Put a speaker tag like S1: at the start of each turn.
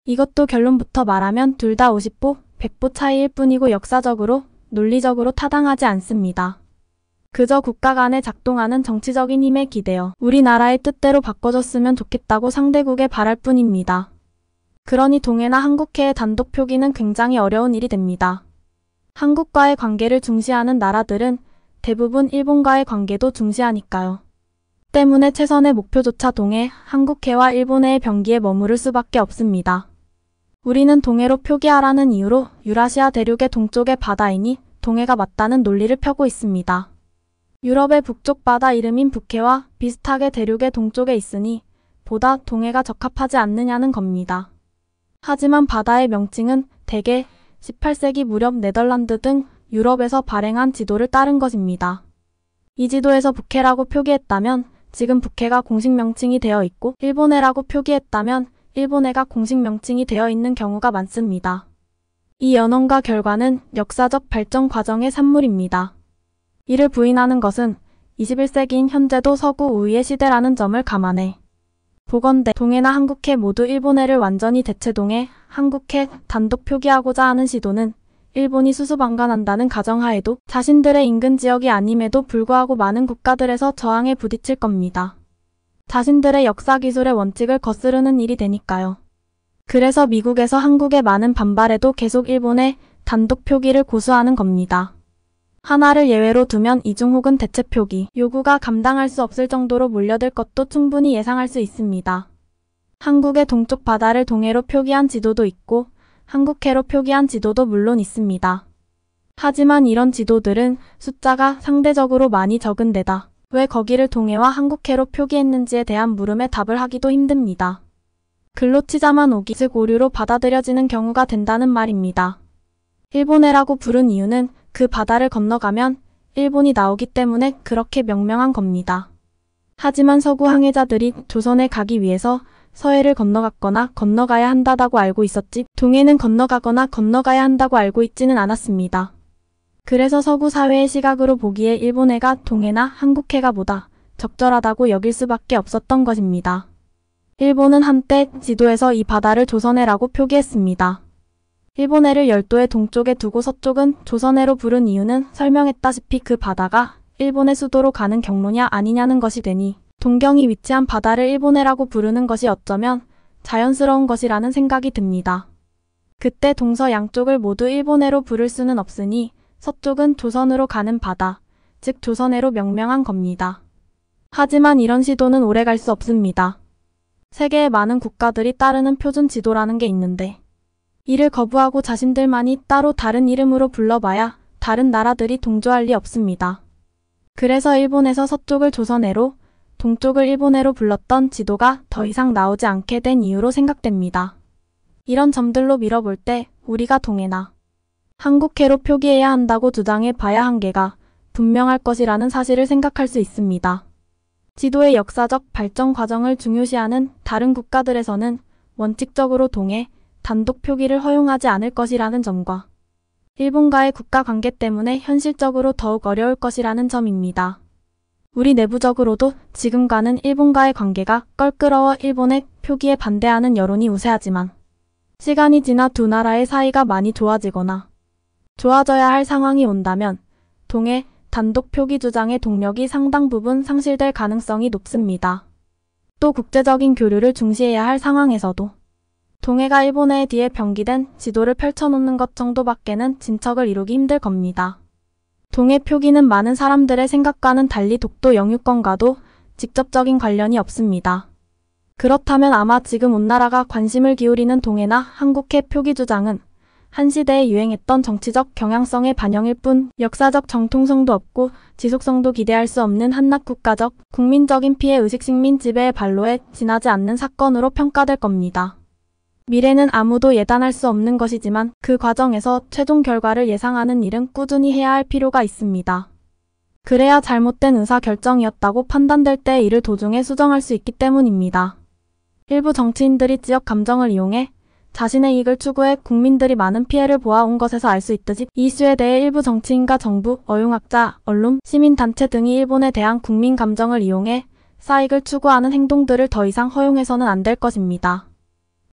S1: 이것도 결론부터 말하면 둘 다 50보, 100보 차이일 뿐이고 역사적으로, 논리적으로 타당하지 않습니다. 그저 국가 간에 작동하는 정치적인 힘에 기대어 우리나라의 뜻대로 바꿔줬으면 좋겠다고 상대국에 바랄 뿐입니다. 그러니 동해나 한국해의 단독 표기는 굉장히 어려운 일이 됩니다. 한국과의 관계를 중시하는 나라들은 대부분 일본과의 관계도 중시하니까요. 때문에 최선의 목표조차 동해, 한국해와 일본해의 병기에 머무를 수밖에 없습니다. 우리는 동해로 표기하라는 이유로 유라시아 대륙의 동쪽의 바다이니 동해가 맞다는 논리를 펴고 있습니다. 유럽의 북쪽 바다 이름인 북해와 비슷하게 대륙의 동쪽에 있으니 보다 동해가 적합하지 않느냐는 겁니다. 하지만 바다의 명칭은 대개 18세기 무렵 네덜란드 등 유럽에서 발행한 지도를 따른 것입니다. 이 지도에서 북해라고 표기했다면 지금 북해가 공식 명칭이 되어 있고 일본해라고 표기했다면 일본해가 공식 명칭이 되어 있는 경우가 많습니다. 이 연원과 결과는 역사적 발전 과정의 산물입니다. 이를 부인하는 것은 21세기인 현재도 서구 우위의 시대라는 점을 감안해 보건대 동해나 한국해 모두 일본해를 완전히 대체동해, 한국해 단독 표기하고자 하는 시도는 일본이 수수방관한다는 가정하에도 자신들의 인근 지역이 아님에도 불구하고 많은 국가들에서 저항에 부딪힐 겁니다. 자신들의 역사기술의 원칙을 거스르는 일이 되니까요. 그래서 미국에서 한국의 많은 반발에도 계속 일본의 단독 표기를 고수하는 겁니다. 하나를 예외로 두면 이중 혹은 대체 표기 요구가 감당할 수 없을 정도로 몰려들 것도 충분히 예상할 수 있습니다. 한국의 동쪽 바다를 동해로 표기한 지도도 있고 한국해로 표기한 지도도 물론 있습니다. 하지만 이런 지도들은 숫자가 상대적으로 많이 적은 데다 왜 거기를 동해와 한국해로 표기했는지에 대한 물음에 답을 하기도 힘듭니다. 글로 치자만 오기 즉 오류로 받아들여지는 경우가 된다는 말입니다. 일본해라고 부른 이유는 그 바다를 건너가면 일본이 나오기 때문에 그렇게 명명한 겁니다. 하지만 서구 항해자들이 조선에 가기 위해서 서해를 건너갔거나 건너가야 한다고 알고 있었지 동해는 건너가거나 건너가야 한다고 알고 있지는 않았습니다. 그래서 서구 사회의 시각으로 보기에 일본해가 동해나 한국해가 보다 적절하다고 여길 수밖에 없었던 것입니다. 일본은 한때 지도에서 이 바다를 조선해라고 표기했습니다. 일본해를 열도의 동쪽에 두고 서쪽은 조선해로 부른 이유는 설명했다시피 그 바다가 일본의 수도로 가는 경로냐 아니냐는 것이 되니 동경이 위치한 바다를 일본해라고 부르는 것이 어쩌면 자연스러운 것이라는 생각이 듭니다. 그때 동서 양쪽을 모두 일본해로 부를 수는 없으니 서쪽은 조선으로 가는 바다, 즉 조선해로 명명한 겁니다. 하지만 이런 시도는 오래 갈 수 없습니다. 세계의 많은 국가들이 따르는 표준 지도라는 게 있는데 이를 거부하고 자신들만이 따로 다른 이름으로 불러봐야 다른 나라들이 동조할 리 없습니다. 그래서 일본에서 서쪽을 조선해로, 동쪽을 일본해로 불렀던 지도가 더 이상 나오지 않게 된 이유로 생각됩니다. 이런 점들로 밀어볼 때 우리가 동해나 한국해로 표기해야 한다고 주장해 봐야 한계가 분명할 것이라는 사실을 생각할 수 있습니다. 지도의 역사적 발전 과정을 중요시하는 다른 국가들에서는 원칙적으로 동해, 단독 표기를 허용하지 않을 것이라는 점과 일본과의 국가 관계 때문에 현실적으로 더욱 어려울 것이라는 점입니다. 우리 내부적으로도 지금과는 일본과의 관계가 껄끄러워 일본의 표기에 반대하는 여론이 우세하지만 시간이 지나 두 나라의 사이가 많이 좋아지거나 좋아져야 할 상황이 온다면 동해 단독 표기 주장의 동력이 상당 부분 상실될 가능성이 높습니다. 또 국제적인 교류를 중시해야 할 상황에서도 동해가 일본해 뒤에 병기된 지도를 펼쳐놓는 것 정도밖에는 진척을 이루기 힘들 겁니다. 동해 표기는 많은 사람들의 생각과는 달리 독도 영유권과도 직접적인 관련이 없습니다. 그렇다면 아마 지금 온 나라가 관심을 기울이는 동해나 한국해 표기 주장은 한 시대에 유행했던 정치적 경향성의 반영일 뿐 역사적 정통성도 없고 지속성도 기대할 수 없는 한낱국가적, 국민적인 피해의식 식민 지배의 발로에 지나지 않는 사건으로 평가될 겁니다. 미래는 아무도 예단할 수 없는 것이지만 그 과정에서 최종 결과를 예상하는 일은 꾸준히 해야 할 필요가 있습니다. 그래야 잘못된 의사결정이었다고 판단될 때 이를 도중에 수정할 수 있기 때문입니다. 일부 정치인들이 지역 감정을 이용해 자신의 이익을 추구해 국민들이 많은 피해를 보아온 것에서 알 수 있듯이 이 이슈에 대해 일부 정치인과 정부, 어용학자, 언론, 시민단체 등이 일본에 대한 국민 감정을 이용해 사익을 추구하는 행동들을 더 이상 허용해서는 안 될 것입니다.